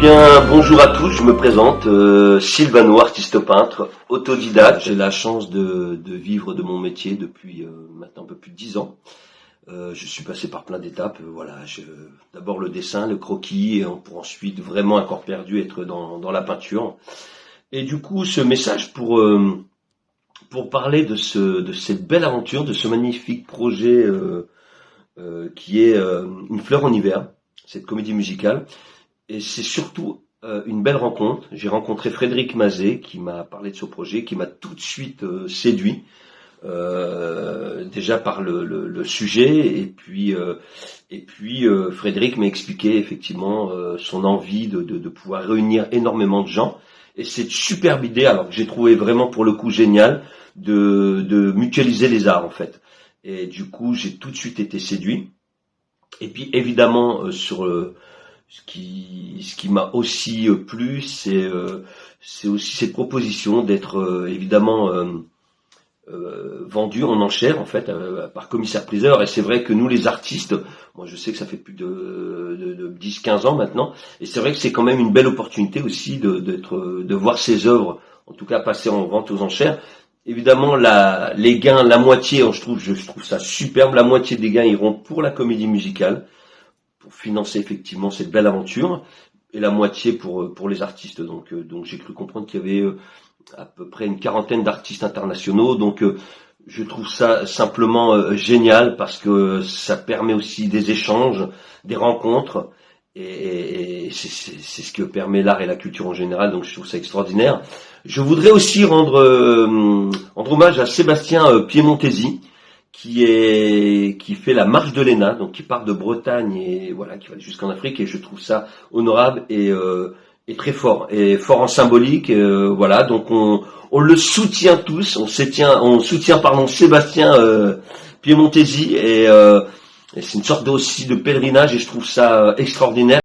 Bien, bonjour à tous, je me présente, Sylvano, artiste peintre, autodidacte. J'ai la chance de vivre de mon métier depuis maintenant un peu plus de 10 ans. Je suis passé par plein d'étapes, d'abord le dessin, le croquis, et pour ensuite vraiment un corps perdu être dans la peinture. Et du coup, ce message pour parler de cette belle aventure, de ce magnifique projet qui est Une fleur en hiver, cette comédie musicale. Et c'est surtout une belle rencontre. J'ai rencontré Frédéric Mazet qui m'a parlé de ce projet, qui m'a tout de suite séduit, déjà par le sujet, et puis Frédéric m'a expliqué effectivement son envie de pouvoir réunir énormément de gens. Et cette superbe idée, alors que j'ai trouvé vraiment pour le coup génial, de mutualiser les arts en fait. Et du coup, j'ai tout de suite été séduit. Et puis évidemment ce qui m'a aussi plu, c'est aussi cette proposition d'être évidemment vendu en enchère en fait par commissaire-priseur. Et c'est vrai que nous les artistes, moi je sais que ça fait plus de 10-15 ans maintenant, et c'est vrai que c'est quand même une belle opportunité aussi de voir ces œuvres, en tout cas passer en vente aux enchères. Évidemment, les gains, la moitié, je trouve ça superbe, la moitié des gains iront pour la comédie musicale, pour financer effectivement cette belle aventure, et la moitié pour les artistes. Donc j'ai cru comprendre qu'il y avait à peu près une quarantaine d'artistes internationaux. Donc je trouve ça simplement génial parce que ça permet aussi des échanges, des rencontres, et c'est ce que permet l'art et la culture en général. Donc je trouve ça extraordinaire. Je voudrais aussi rendre hommage à Sébastien Piemontesi, qui fait la marche de l'ENA, donc qui part de Bretagne et voilà, qui va jusqu'en Afrique, et je trouve ça honorable et très fort, et fort en symbolique. Voilà, donc on le soutient tous, on soutient Sébastien Piemontesi, et c'est une sorte aussi de pèlerinage, et je trouve ça extraordinaire.